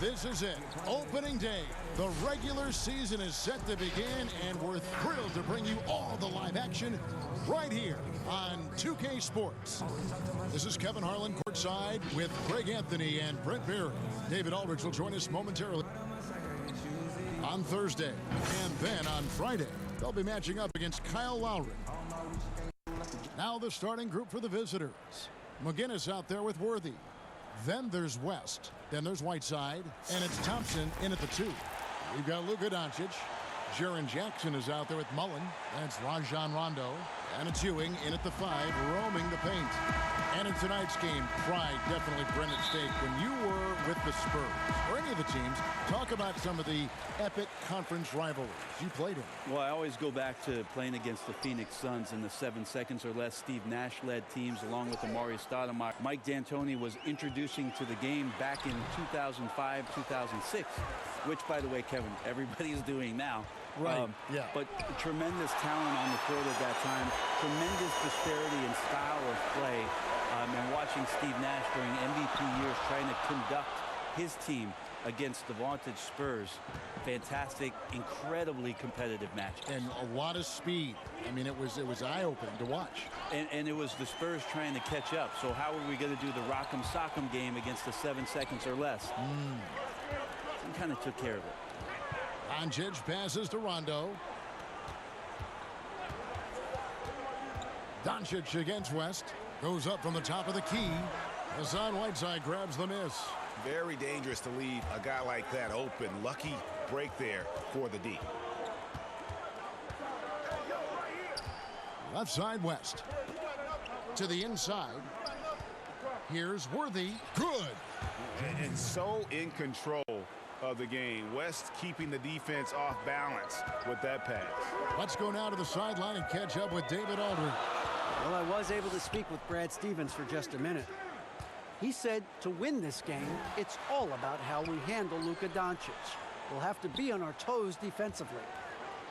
This is it. Opening day. The regular season is set to begin, and we're thrilled to bring you all the live action right here on 2K Sports. This is Kevin Harlan courtside with Greg Anthony and Brent Barry. David Aldridge will join us momentarily on Thursday. And then on Friday, they'll be matching up against Kyle Lowry. Now the starting group for the visitors. McGinnis out there with Worthy. Then there's West. Then there's Whiteside. And it's Thompson in at the 2. We've got Luka Doncic. Jaren Jackson is out there with Mullen. That's Rajon Rondo. And it's Ewing in at the 5, roaming the paint. And in tonight's game, pride definitely brought at stake. When you were with the Spurs, or any of the teams, talk about some of the epic conference rivalries you played in. Well, I always go back to playing against the Phoenix Suns in the 7 seconds or less Steve Nash-led teams, along with Amari Stoudemire. Mike D'Antoni was introducing to the game back in 2005, 2006, which, by the way, Kevin, everybody's doing now. Right, yeah. But tremendous talent on the court at that time, tremendous disparity in style of play, and watching Steve Nash during MVP years trying to conduct his team against the vaunted Spurs. Fantastic, incredibly competitive match. And a lot of speed. I mean, it was eye-opening to watch. And it was the Spurs trying to catch up. So how are we going to do the rock'em sock'em game against the 7 seconds or less? And kind of took care of it. Doncic passes to Rondo. Doncic against West. Goes up from the top of the key. Hassan Whiteside grabs the miss. Very dangerous to leave a guy like that open. Lucky break there for the D. Left side West. To the inside. Here's Worthy. Good. And so in control of the game. West keeping the defense off balance with that pass. Let's go now to the sideline and catch up with David Aldridge. Well, I was able to speak with Brad Stevens for just a minute. He said to win this game, it's all about how we handle Luka Doncic. We'll have to be on our toes defensively.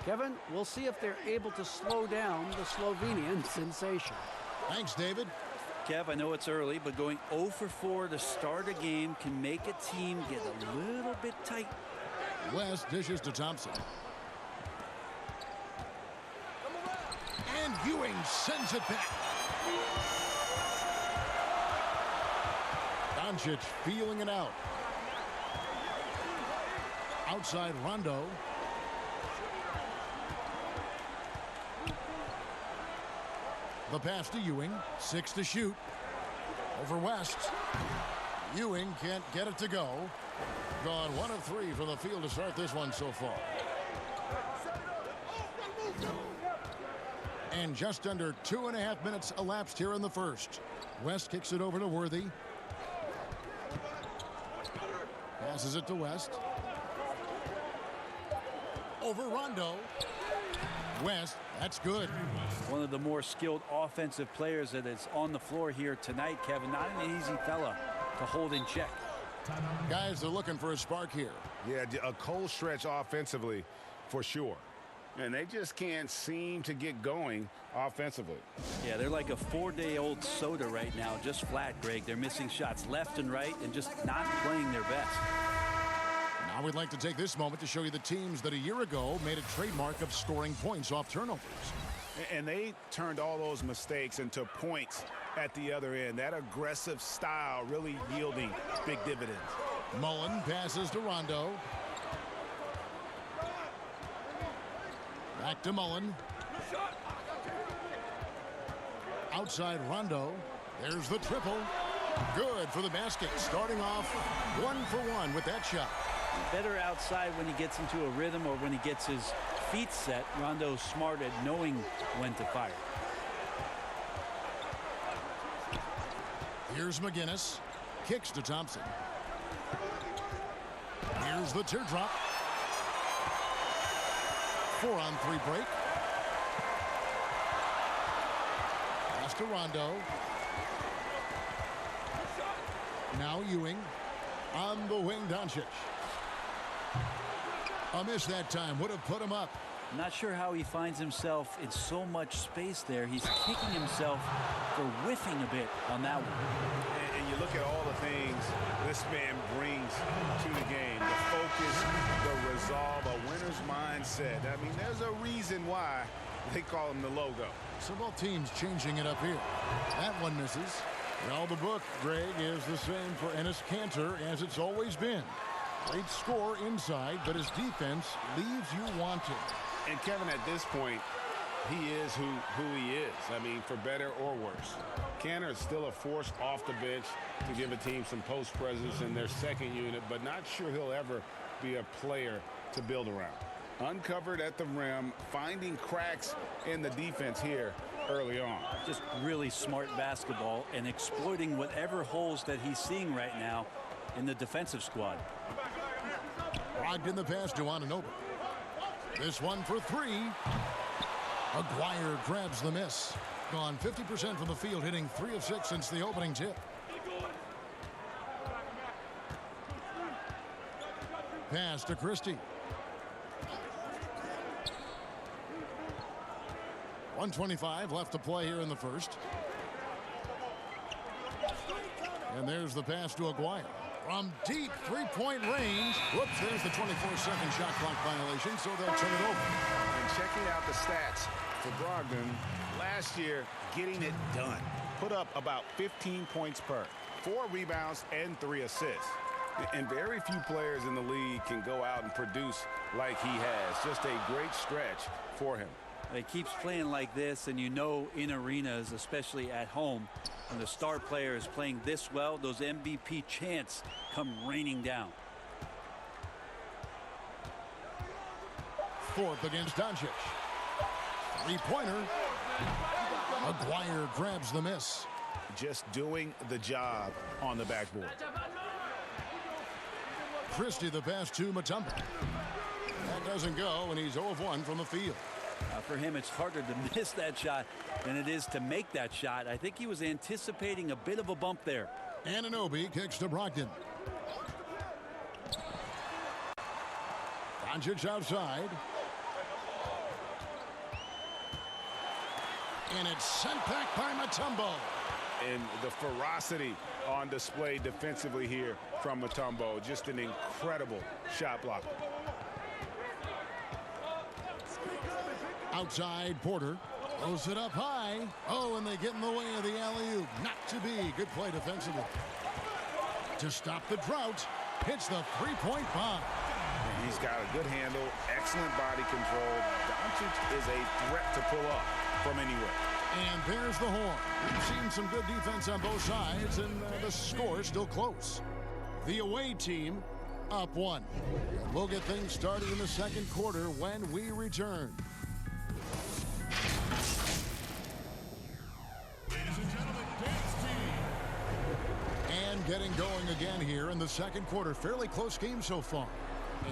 Kevin, we'll see if they're able to slow down the Slovenian sensation. Thanks, David. Kev, I know it's early, but going 0 for 4 to start a game can make a team get a little bit tight. West dishes to Thompson. And Ewing sends it back. Doncic feeling it out. Outside Rondo. The pass to Ewing. 6 to shoot. Over West. Ewing can't get it to go. Gone 1 of 3 from the field to start this one so far. And just under 2.5 minutes elapsed here in the first. West kicks it over to Worthy. Passes it to West. Over Rondo. West, that's good. One of the more skilled offensive players that is on the floor here tonight, Kevin. Not an easy fella to hold in check. Guys, they're looking for a spark here. Yeah, a cold stretch offensively for sure. And they just can't seem to get going offensively. Yeah, they're like a 4-day-old soda right now, just flat, Greg. They're missing shots left and right and just not playing their best. Now we'd like to take this moment to show you the teams that a year ago made a trademark of scoring points off turnovers. And they turned all those mistakes into points at the other end. That aggressive style really yielding big dividends. Mullen passes to Rondo. Back to Mullen. Outside Rondo. There's the triple. Good for the basket. Starting off 1 for 1 with that shot. Better outside when he gets into a rhythm or when he gets his feet set. Rondo's smart at knowing when to fire. Here's McGinnis. Kicks to Thompson. Here's the teardrop. 4-on-3 break. Pass to Rondo. Now Ewing. On the wing, Doncic. A miss that time would have put him up. I'm not sure how he finds himself in so much space there. He's kicking himself for whiffing a bit on that one. And you look at all the things this man brings to the game. The focus, the resolve, a winner's mindset. I mean, there's a reason why they call him the logo. So both teams changing it up here. That one misses. Well, the book, Greg, is the same for Enes Kanter as it's always been. Great score inside, but his defense leaves you wanting. And Kevin, at this point, he is who he is. I mean, for better or worse. Kanter is still a force off the bench to give a team some post presence in their second unit, but not sure he'll ever be a player to build around. Uncovered at the rim, finding cracks in the defense here early on. Just really smart basketball and exploiting whatever holes that he's seeing right now in the defensive squad. Brogdon the pass to Anunoby. This one for three. Aguirre grabs the miss. Gone 50% from the field, hitting 3 of 6 since the opening tip. Pass to Christie. 1:25 left to play here in the first. And there's the pass to Aguirre. From deep three-point range. Whoops, there's the 24-second shot clock violation, so they'll turn it over. And checking out the stats for Brogdon, last year getting it done. Put up about 15 points per, 4 rebounds and 3 assists. And very few players in the league can go out and produce like he has. Just a great stretch for him. He keeps playing like this, and you know in arenas, especially at home, when the star player is playing this well, those MVP chants come raining down. Fourth against Doncic. Three-pointer. Aguirre grabs the miss. Just doing the job on the backboard. Christie the pass to Mutombo. That doesn't go, and he's 0 of 1 from the field. For him, it's harder to miss that shot than it is to make that shot. I think he was anticipating a bit of a bump there. Anunoby kicks to Brogdon. Doncic outside. And it's sent back by Mutombo. And the ferocity on display defensively here from Mutombo. Just an incredible shot blocker. Outside, Porter throws it up high. Oh, and they get in the way of the alley-oop. Not to be. Good play defensively. To stop the drought, hits the three-point bomb. And he's got a good handle, excellent body control. Doncic is a threat to pull up from anywhere. And there's the horn. We've seen some good defense on both sides, and the score is still close. The away team up 1. We'll get things started in the second quarter when we return. And getting going again here in the second quarter. Fairly close game so far.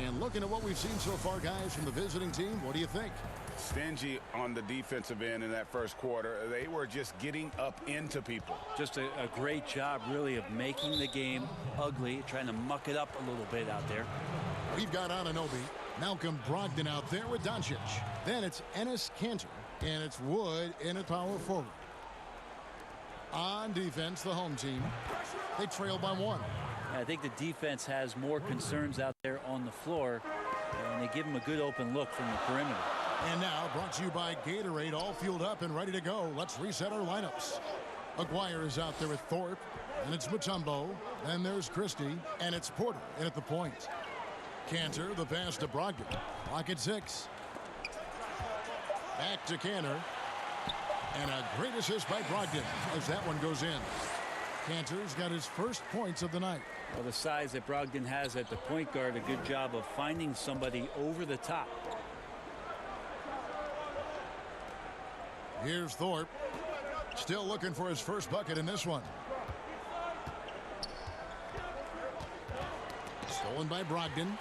And looking at what we've seen so far, guys, from the visiting team, what do you think? Stingy on the defensive end in that first quarter. They were just getting up into people. Just a great job, really, of making the game ugly, trying to muck it up a little bit out there. We've got Anunoby, Malcolm Brogdon out there with Doncic. Then it's Enes Kanter, and it's Wood in at power forward. On defense, the home team, they trail by 1. I think the defense has more concerns out there on the floor, and they give them a good open look from the perimeter. And now, brought to you by Gatorade, all fueled up and ready to go. Let's reset our lineups. Aguirre is out there with Thorpe, and it's Mutombo, and there's Christie, and it's Porter in at the point. Kanter, the pass to Brogdon. Clock at 6. Back to Kanter. And a great assist by Brogdon as that one goes in. Kanter's got his first points of the night. Well, the size that Brogdon has at the point guard, a good job of finding somebody over the top. Here's Thorpe. Still looking for his first bucket in this one. Stolen by Brogdon.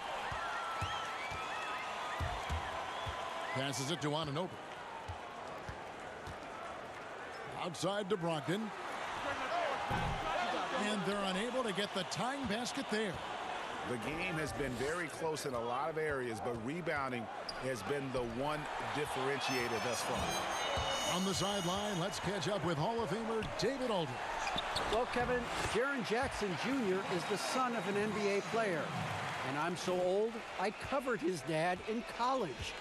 Passes it to Anunoby. Outside to Brogdon. And they're unable to get the tying basket there. The game has been very close in a lot of areas, but rebounding has been the one differentiator thus far. On the sideline, let's catch up with Hall of Famer David Aldridge. Well, Kevin, Jaren Jackson Jr. is the son of an NBA player. And I'm so old, I covered his dad in college.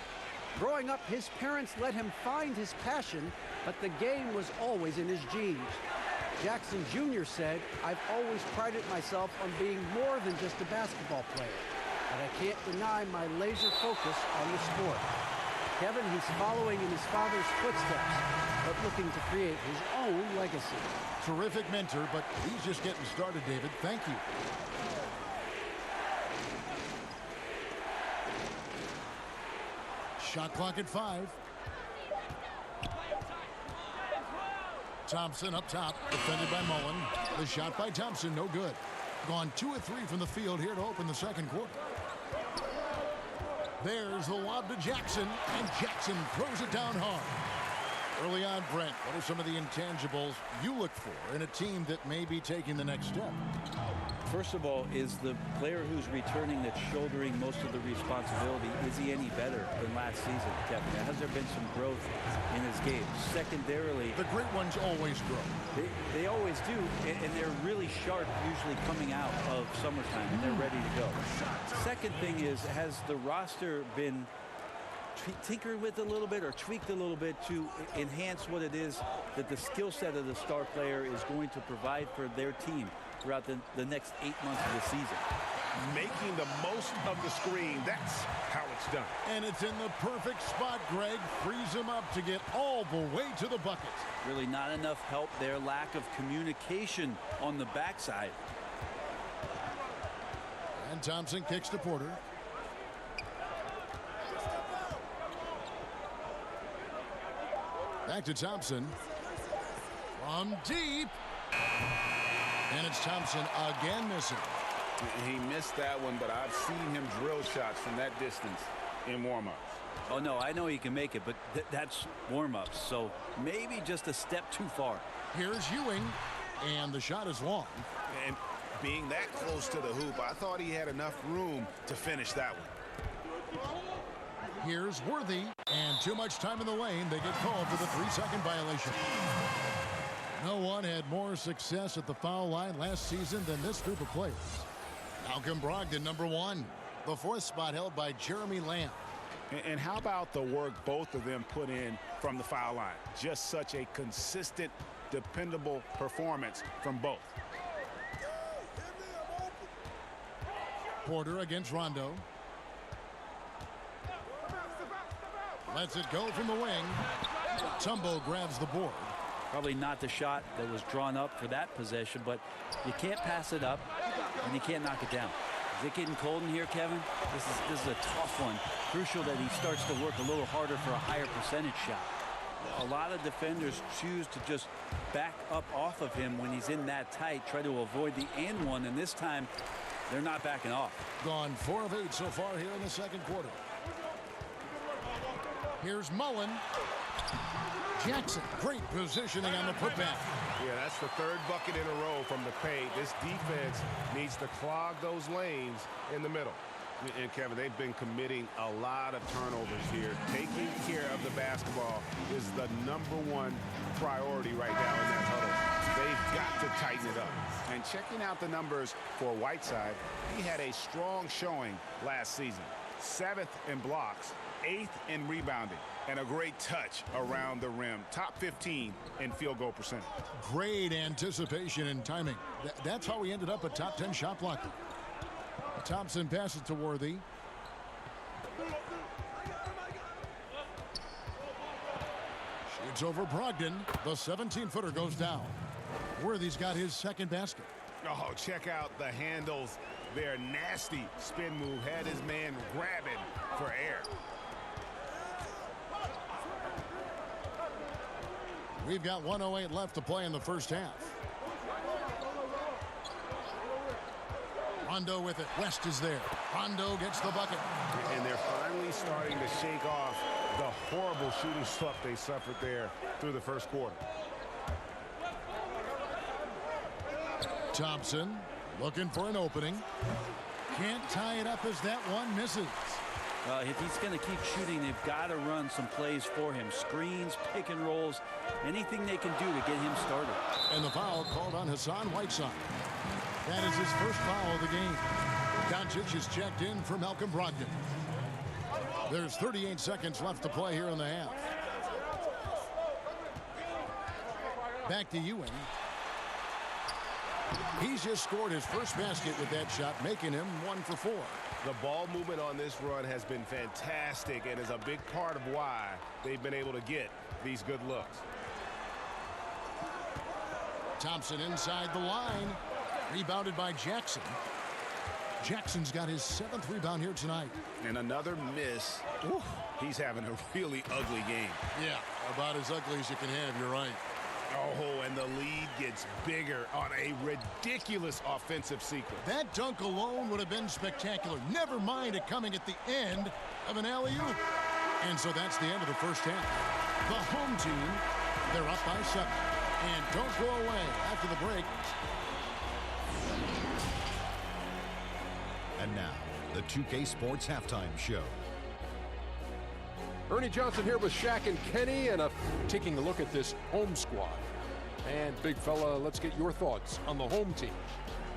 Growing up, his parents let him find his passion, but the game was always in his genes. Jackson Jr. said, "I've always prided myself on being more than just a basketball player, but I can't deny my laser focus on the sport." Kevin, he's following in his father's footsteps, but looking to create his own legacy. Terrific mentor, but he's just getting started, David. Thank you. Shot clock at 5. Thompson up top, defended by Mullen. The shot by Thompson, no good. Gone 2 of 3 from the field here to open the second quarter. There's the lob to Jackson, and Jackson throws it down hard. Early on, Brent, what are some of the intangibles you look for in a team that may be taking the next step? First of all, is the player who's returning that's shouldering most of the responsibility, is he any better than last season, Kevin? Has there been some growth in his game? Secondarily, The great ones always grow. they always do, and they're really sharp usually coming out of summertime, and they're ready to go. Second thing is, has the roster been tinkered with a little bit or tweaked a little bit to enhance what it is that the skill set of the star player is going to provide for their team throughout the next 8 months of the season? Making the most of the screen, that's how it's done. And it's in the perfect spot, Greg. Frees him up to get all the way to the bucket. Really not enough help there. Lack of communication on the backside. And Thompson kicks to Porter. Back to Thompson. From deep. And it's Thompson again missing. He missed that one, but I've seen him drill shots from that distance in warm-ups. Oh, no, I know he can make it, but that's warm-ups, so maybe just a step too far. Here's Ewing, and the shot is long. And being that close to the hoop, I thought he had enough room to finish that one. Here's Worthy, and too much time in the lane. They get called for the 3-second violation. No one had more success at the foul line last season than this group of players. Malcolm Brogdon, number 1. The 4th spot held by Jeremy Lamb. And how about the work both of them put in from the foul line? Just such a consistent, dependable performance from both. Porter against Rondo. Lets it go from the wing. Tumbo grabs the board. Probably not the shot that was drawn up for that possession, but you can't pass it up, and you can't knock it down. Is it getting cold in here, Kevin? This is a tough one. Crucial that he starts to work a little harder for a higher percentage shot. A lot of defenders choose to just back up off of him when he's in that tight, try to avoid the and one, and this time they're not backing off. Gone 4 of 8 so far here in the second quarter. Here's Mullen. Jackson, great positioning on the putback. Yeah, that's the 3rd bucket in a row from the paint. This defense needs to clog those lanes in the middle. And Kevin, they've been committing a lot of turnovers here. Taking care of the basketball is the #1 priority right now in that huddle. They've got to tighten it up. And checking out the numbers for Whiteside, he had a strong showing last season. 7th in blocks, 8th in rebounding, and a great touch around the rim. Top 15 in field goal percentage. Great anticipation and timing. That's how he ended up a top 10 shot blocker. Thompson passes to Worthy. Shoots over Brogdon. The 17-footer goes down. Worthy's got his 2nd basket. Oh, check out the handles. Their nasty spin move had his man grabbing for air. We've got 1:08 left to play in the first half. Rondo with it. West is there. Rondo gets the bucket. And they're finally starting to shake off the horrible shooting slump they suffered there through the first quarter. Thompson looking for an opening. Can't tie it up as that one misses. If he's going to keep shooting, they've got to run some plays for him. Screens, pick and rolls, anything they can do to get him started. And the foul called on Hassan Whiteside. That is his first foul of the game. Doncic is checked in for Malcolm Brogdon. There's 38 seconds left to play here in the half. Back to Ewing. He's just scored his first basket with that shot, making him 1 for 4. The ball movement on this run has been fantastic and is a big part of why they've been able to get these good looks. Thompson inside the line. Rebounded by Jackson. Jackson's got his 7th rebound here tonight. And another miss. Ooh, he's having a really ugly game. Yeah, about as ugly as you can have, you're right. Oh, and the lead gets bigger on a ridiculous offensive sequence. That dunk alone would have been spectacular. Never mind it coming at the end of an alley-oop. And so that's the end of the first half. The home team, they're up by 7. And don't go away after the break. And now, the 2K Sports Halftime Show. Ernie Johnson here with Shaq and Kenny, and taking a look at this home squad. And big fella, let's get your thoughts on the home team.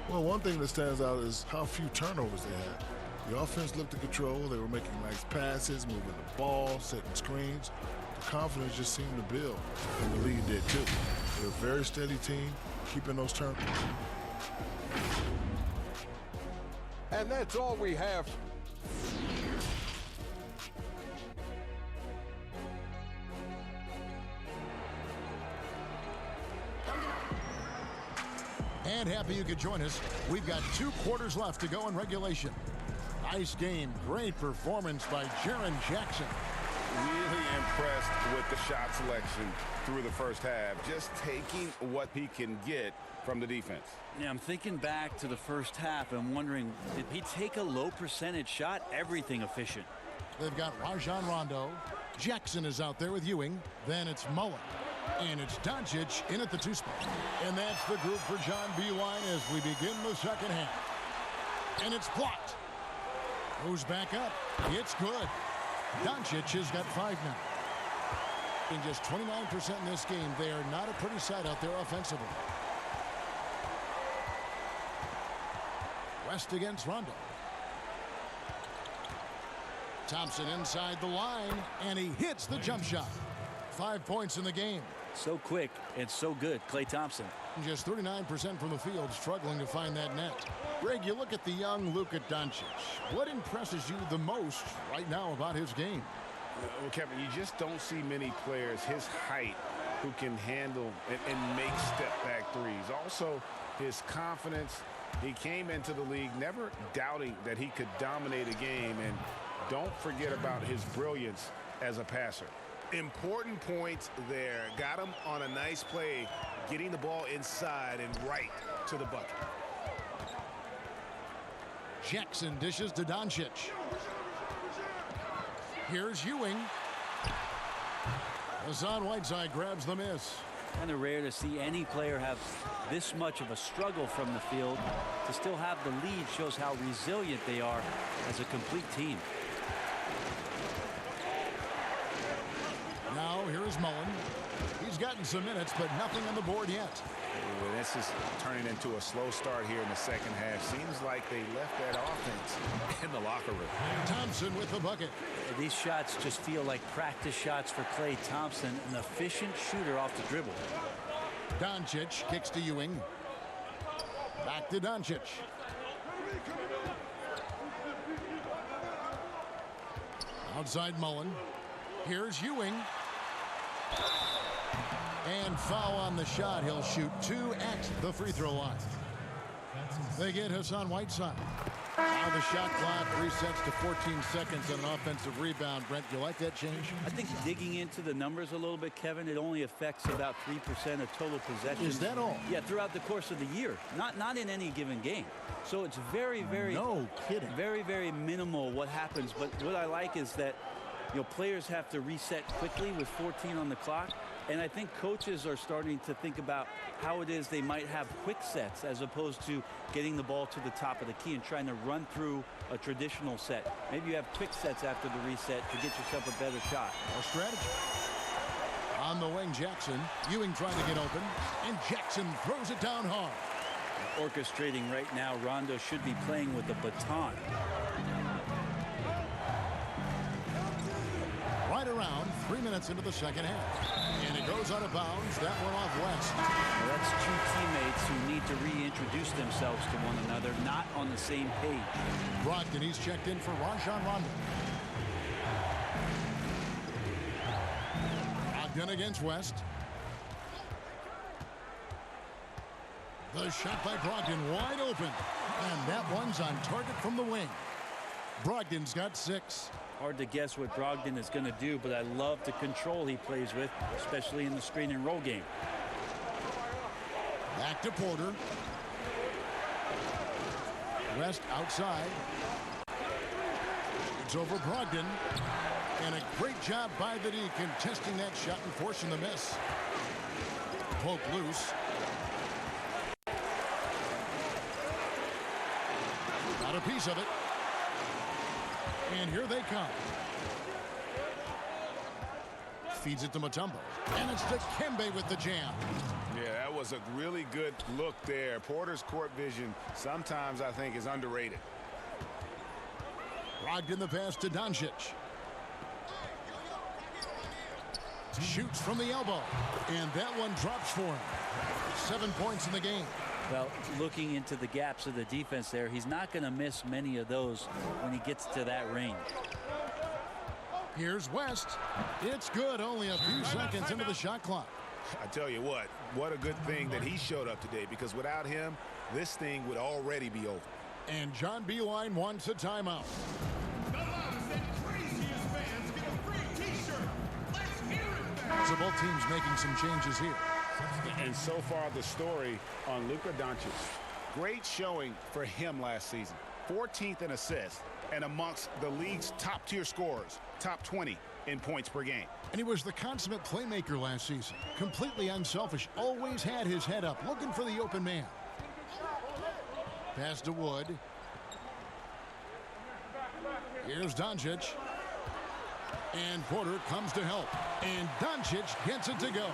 Well, one thing that stands out is how few turnovers they had. The offense looked in control. They were making nice passes, moving the ball, setting screens. The confidence just seemed to build, and the lead did too. They're a very steady team, keeping those turnovers. And that's all we have. And happy you could join us. We've got 2 quarters left to go in regulation. Nice game. Great performance by Jaren Jackson. Really impressed with the shot selection through the first half. Just taking what he can get from the defense. Yeah, I'm thinking back to the first half and wondering, did he take a low percentage shot? Everything efficient. They've got Rajon Rondo. Jackson is out there with Ewing. Then it's Mullen. And it's Doncic in at the 2 spot. And that's the group for John Beilein as we begin the second half. And it's blocked. Goes back up. It's good. Doncic has got 5 now. In just 29% in this game, they are not a pretty sight out there offensively. West against Rondo. Thompson inside the line, and he hits the jump shot. 5 points in the game. So quick and so good, Klay Thompson. Just 39% from the field, struggling to find that net. Greg, you look at the young Luka Doncic. What impresses you the most right now about his game? Well, Kevin, you just don't see many players his height who can handle and make step-back threes. Also, his confidence. He came into the league never doubting that he could dominate a game. And don't forget about his brilliance as a passer. Important points there. Got him on a nice play, getting the ball inside and right to the bucket. Jackson dishes to Doncic. Here's Ewing. Hassan Whiteside grabs the miss. Kind of rare to see any player have this much of a struggle from the field. To still have the lead shows how resilient they are as a complete team. Now here is Mullen. He's gotten some minutes, but nothing on the board yet. Ooh, this is turning into a slow start here in the second half. Seems like they left that offense in the locker room. Thompson with the bucket. These shots just feel like practice shots for Klay Thompson, an efficient shooter off the dribble. Doncic kicks to Ewing. Back to Doncic. Outside Mullen. Here's Ewing. And foul on the shot. He'll shoot 2 at the free throw line. They get Hassan Whiteside. Now the shot clock resets to 14 seconds on an offensive rebound. Brent, you like that change? I think digging into the numbers a little bit, Kevin, it only affects about 3% of total possessions. Is that all? Yeah, throughout the course of the year. Not in any given game. So it's very, very... No kidding. Very, very minimal what happens. But what I like is that, you know, players have to reset quickly with 14 on the clock. And I think coaches are starting to think about how it is they might have quick sets as opposed to getting the ball to the top of the key and trying to run through a traditional set. Maybe you have quick sets after the reset to get yourself a better shot. A strategy. On the wing, Jackson. Ewing trying to get open, and Jackson throws it down hard. Orchestrating right now, Rondo should be playing with a baton. Right around 3 minutes into the second half. And it goes out of bounds. That one off West. Well, that's two teammates who need to reintroduce themselves to one another, not on the same page. Brogdon, he's checked in for Rajon Rondo. Brogdon against West. The shot by Brogdon wide open. And that one's on target from the wing. Brogdon's got 6. Hard to guess what Brogdon is going to do, but I love the control he plays with, especially in the screen and roll game. Back to Porter. West outside. It's over Brogdon. And a great job by the D contesting that shot and forcing the miss. Poke loose. Got a piece of it. And here they come. Feeds it to Mutombo. And it's to Kembe with the jam. Yeah, that was a really good look there. Porter's court vision sometimes, I think, is underrated. Brogdon the pass to Doncic. Shoots from the elbow. And that one drops for him. 7 points in the game. Well, looking into the gaps of the defense there, he's not going to miss many of those when he gets to that range. Here's West. It's good. Only a few seconds into the shot clock. I tell you what a good thing that he showed up today, because without him, this thing would already be over. And John Beilein wants a timeout. So both teams making some changes here. And so far, the story on Luka Doncic. Great showing for him last season. 14th in assists and amongst the league's top-tier scorers, top 20 in points per game. And he was the consummate playmaker last season. Completely unselfish. Always had his head up, looking for the open man. Pass to Wood. Here's Doncic. And Porter comes to help. And Doncic gets it to go.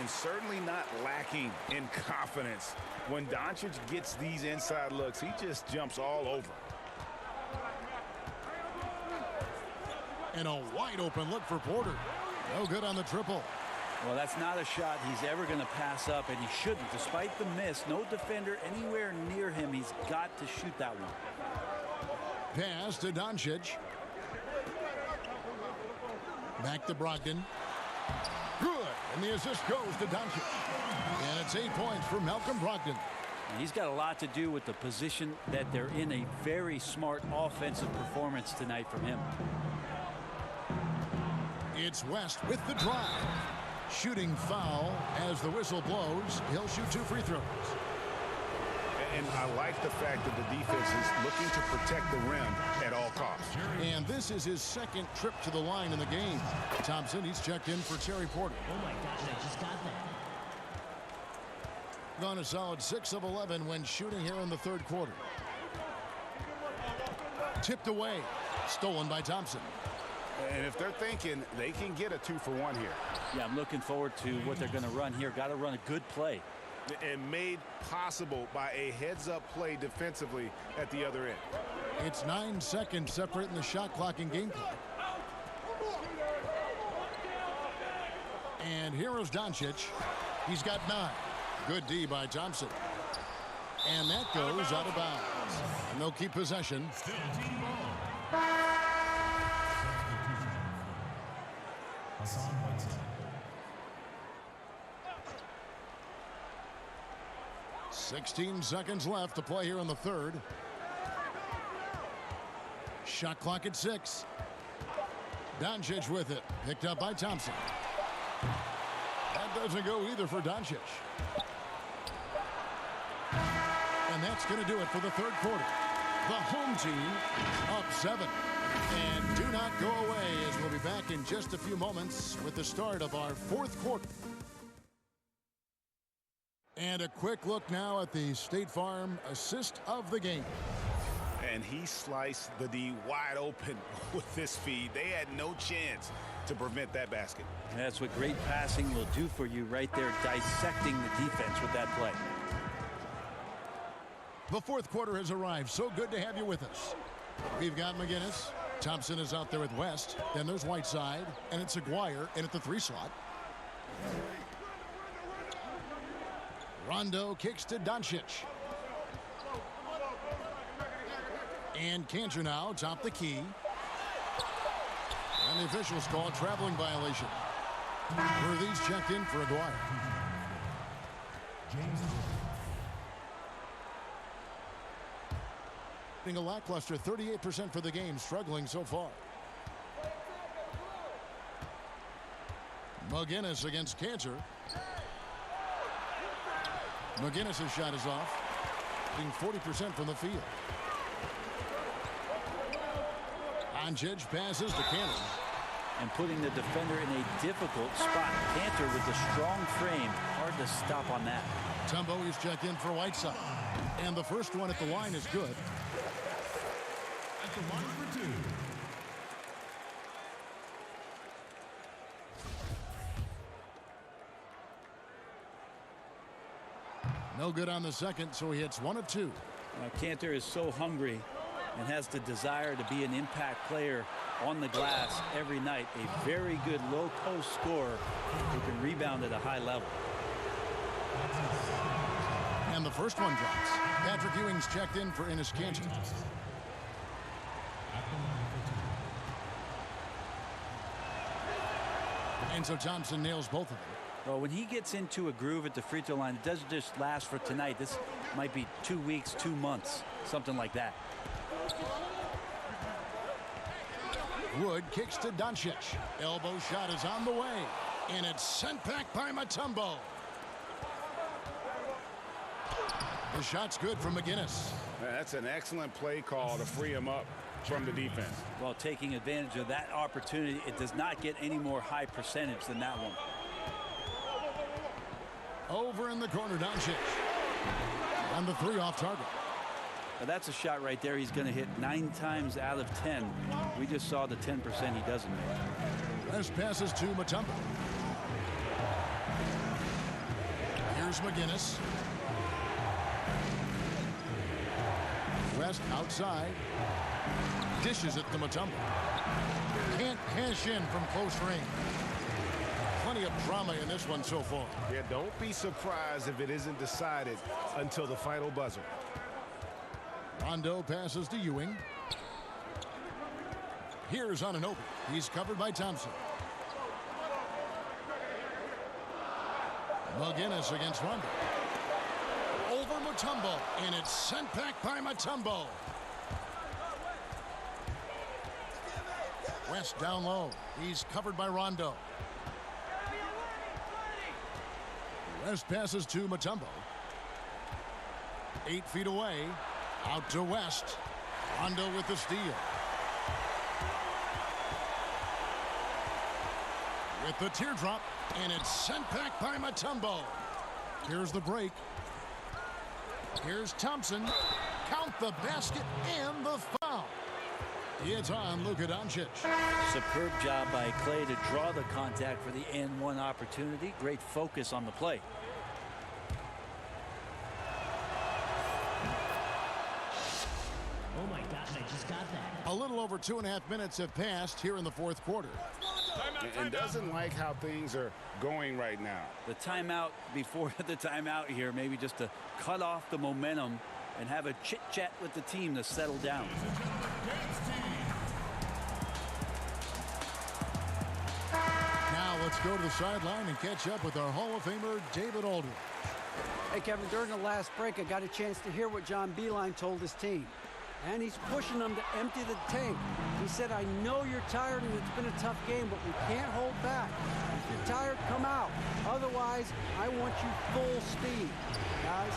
And certainly not lacking in confidence. When Doncic gets these inside looks, he just jumps all over. And a wide open look for Porter. No good on the triple. Well, that's not a shot he's ever going to pass up, and he shouldn't. Despite the miss, no defender anywhere near him. He's got to shoot that one. Pass to Doncic. Back to Brogdon. Good. And the assist goes to Doncic. And it's 8 points for Malcolm Brogdon. And he's got a lot to do with the position that they're in. A very smart offensive performance tonight from him. It's West with the drive. Shooting foul as the whistle blows. He'll shoot 2 free throws. And I like the fact that the defense is looking to protect the rim at all costs. And this is his second trip to the line in the game. Thompson, he's checked in for Terry Porter. Oh my gosh, I just got that. Gone a solid 6 of 11 when shooting here in the third quarter. Tipped away. Stolen by Thompson. And if they're thinking they can get a 2-for-1 here. Yeah, I'm looking forward to what they're going to run here. Got to run a good play. And made possible by a heads-up play defensively at the other end. It's 9 seconds separating the shot clock and game clock. And here's Doncic. He's got 9. Good D by Thompson. And that goes out of bounds. And they'll keep possession. Still team ball. 16 seconds left to play here in the third. Shot clock at 6. Doncic with it. Picked up by Thompson. That doesn't go either for Doncic. And that's going to do it for the third quarter. The home team up 7. And do not go away, as we'll be back in just a few moments with the start of our fourth quarter. And a quick look now at the State Farm assist of the game. And he sliced the D wide open with this feed. They had no chance to prevent that basket. That's what great passing will do for you right there, dissecting the defense with that play. The fourth quarter has arrived. So good to have you with us. We've got McGinnis. Thompson is out there with West. Then there's Whiteside. And it's Aguirre in at the 3 slot. Rondo kicks to Doncic. And Cantor now top the key. And the officials call traveling violation. Worthy's checked in for Aguirre. A lackluster 38% for the game, struggling so far. McGinnis against Cantor. McGinnis' shot is off, being 40% from the field. Doncic passes to Cantor. And putting the defender in a difficult spot. Cantor with a strong frame. Hard to stop on that. Mutombo is checked in for Whiteside. And the first one at the line is good. At the line for 2. No good on the second, so he hits 1 of 2. Cantor is so hungry and has the desire to be an impact player on the glass every night. A very good low post scorer who can rebound at a high level. And the first one drops. Patrick Ewing's checked in for Enes Kanter. And so Thompson nails both of them. Well, when he gets into a groove at the free throw line, it doesn't just last for tonight. This might be 2 weeks, 2 months, something like that. Wood kicks to Doncic. Elbow shot is on the way. And it's sent back by Mutombo. The shot's good from McGinnis. That's an excellent play call to free him up from the defense. Well, taking advantage of that opportunity, it does not get any more high percentage than that one. Over in the corner, Doncic. And the 3 off target. Now that's a shot right there he's going to hit 9 times out of 10. We just saw the 10% he doesn't make. West passes to Mutombo. Here's McGinnis. West outside. Dishes it to Mutombo. Can't cash in from close range. Plenty of drama in this one so far. Yeah, don't be surprised if it isn't decided until the final buzzer. Rondo passes to Ewing. Here's Anunoby. He's covered by Thompson. McGinnis against Rondo. Over Mutombo, and it's sent back by Mutombo. West down low. He's covered by Rondo. West passes to Mutombo. 8 feet away. Out to West. Rondo with the steal. With the teardrop, and it's sent back by Mutombo. Here's the break. Here's Thompson. Count the basket and the foul. It's on Luka Doncic. Superb job by Clay to draw the contact for the and-one opportunity. Great focus on the play. Oh my gosh, I just got that. A little over 2.5 minutes have passed here in the fourth quarter. And doesn't like how things are going right now. The timeout before the timeout here, maybe just to cut off the momentum and have a chit-chat with the team to settle down. Now let's go to the sideline and catch up with our Hall of Famer, David Aldridge. Hey, Kevin, during the last break, I got a chance to hear what John Beilein told his team. And he's pushing them to empty the tank. He said, I know you're tired and it's been a tough game, but we can't hold back. If you're tired, come out. Otherwise, I want you full speed. Guys.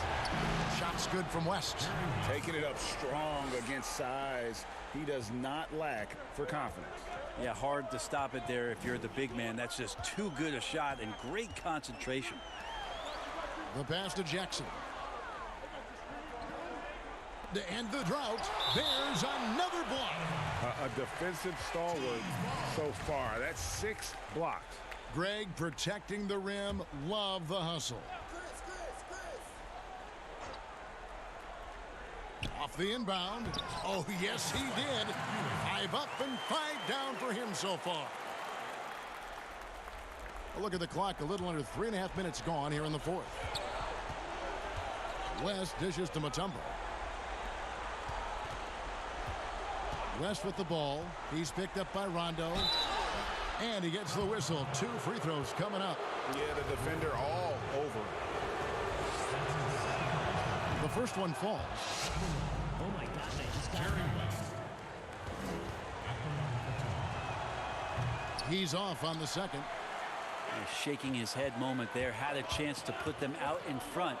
Shots good from West. Taking it up strong against size. He does not lack for confidence. Yeah, hard to stop it there if you're the big man. That's just too good a shot and great concentration. The pass to Jackson. To end the drought, there's another block. A defensive stalwart so far. That's 6 blocks. Greg protecting the rim. Love the hustle. Off the inbound. Oh, yes, he did. 5 up and 5 down for him so far. A look at the clock. A little under 3.5 minutes gone here in the fourth. West dishes to Mutombo. West with the ball. He's picked up by Rondo. And he gets the whistle. 2 free throws coming up. Yeah, the defender all over. The first one falls. Oh my God, I just got He's off on the second. A shaking his head moment there. Had a chance to put them out in front,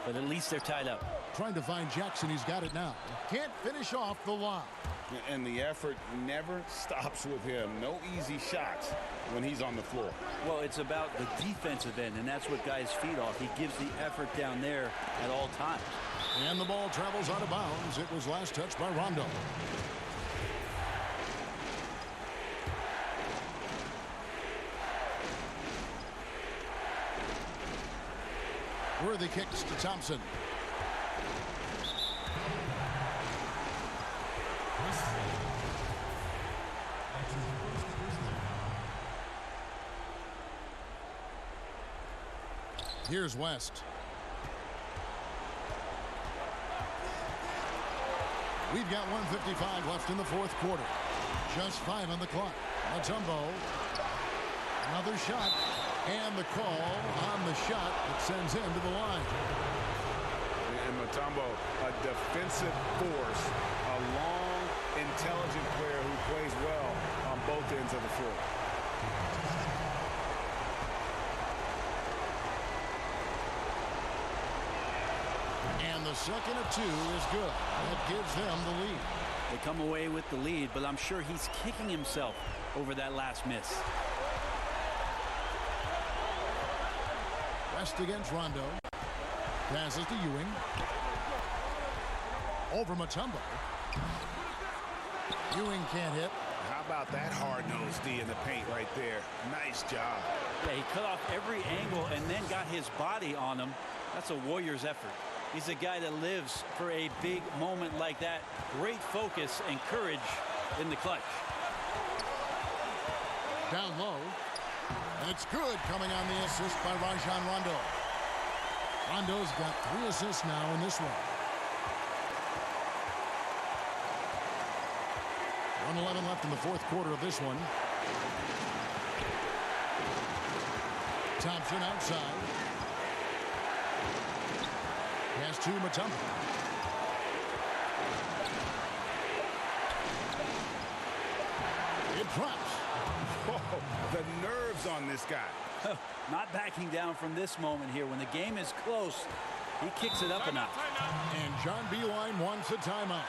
but at least they're tied up. Trying to find Jackson. He's got it now. Can't finish off the lob. And the effort never stops with him. No easy shots when he's on the floor. Well, it's about the defensive end, and that's what guys feed off. He gives the effort down there at all times. And the ball travels out of bounds. It was last touched by Rondo. Worthy kicks to Thompson. Here's West. We've got 1:55 left in the fourth quarter. Just 5 on the clock. Mutombo. Another shot. And the call on the shot that sends him to the line. And Mutombo, a defensive force. A long, intelligent player who plays well on both ends of the floor. And the second of 2 is good. That gives them the lead. They come away with the lead, but I'm sure he's kicking himself over that last miss. West against Rondo. Passes to Ewing. Over Mutombo. Ewing can't hit. How about that hard-nosed D in the paint right there? Nice job. Yeah, he cut off every angle and then got his body on him. That's a Warriors effort. He's a guy that lives for a big moment like that. Great focus and courage in the clutch. Down low. And it's good, coming on the assist by Rajon Rondo. Rondo's got 3 assists now in this one. 1:11 left in the fourth quarter of this one. Thompson outside. Pass to Mutombo. It drops. Oh, the nerves on this guy. Not backing down from this moment here. When the game is close, he kicks it up a notch. And John Beilein wants a timeout.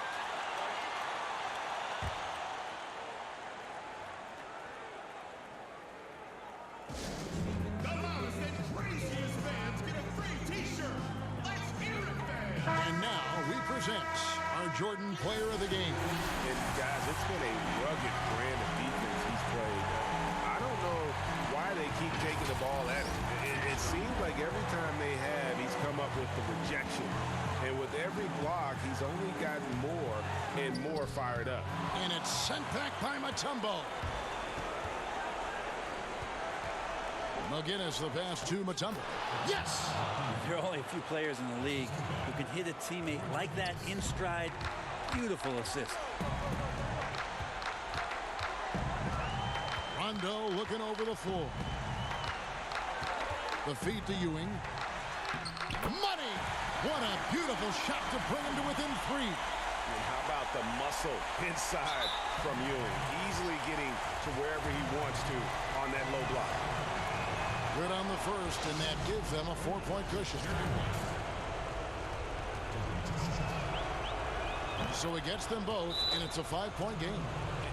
The loudest and craziest fans get a free t-shirt. Let's hear it, fans. And now we present our Jordan Player of the Game. And guys, it's been a rugged brand of defense he's played. I don't know why they keep taking the ball at him. It seems like every time they have, he's come up with the rejection. And with every block, he's only gotten more and more fired up. And it's sent back by Mutombo. McGinnis, the pass to Mutombo. Yes! There are only a few players in the league who can hit a teammate like that in stride. Beautiful assist. Rondo looking over the floor. The feed to Ewing. Money! What a beautiful shot to bring him to within 3. And how about the muscle inside from Ewing? Easily getting to wherever he wants to on that low block. Good on the first, and that gives them a 4-point cushion. So he gets them both, and it's a 5-point game.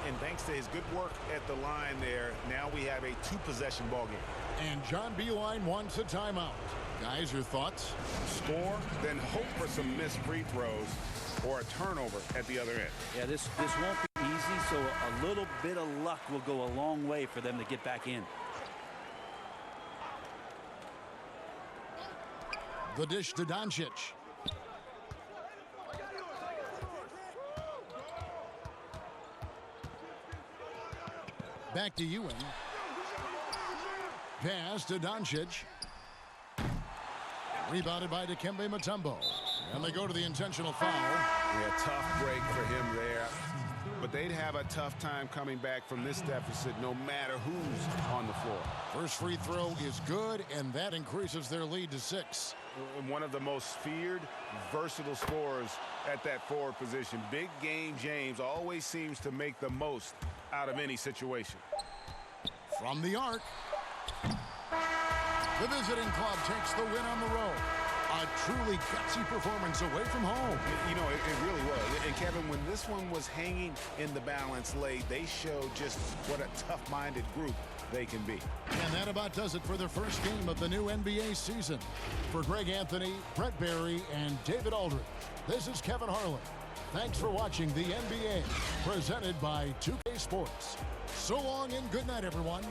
And thanks to his good work at the line there, now we have a 2-possession ball game. And John Beilein wants a timeout. Guys, your thoughts? Score, then hope for some missed free throws or a turnover at the other end. Yeah, this won't be easy, so a little bit of luck will go a long way for them to get back in. The dish to Doncic. Back to Ewan. Pass to Doncic. Rebounded by Dikembe Mutombo. And they go to the intentional foul. Yeah, tough break for him there. But they'd have a tough time coming back from this deficit no matter who's on the floor. First free throw is good, and that increases their lead to 6. One of the most feared, versatile scorers at that forward position. Big game James always seems to make the most out of any situation. From the arc, the visiting club takes the win on the road. A truly gutsy performance away from home. You know, it really was. And Kevin, when this one was hanging in the balance late, they showed just what a tough-minded group they can be. And that about does it for the first game of the new NBA season. For Greg Anthony, Brett Barry, and David Aldridge, this is Kevin Harlan. Thanks for watching the NBA, presented by 2K Sports. So long and good night, everyone.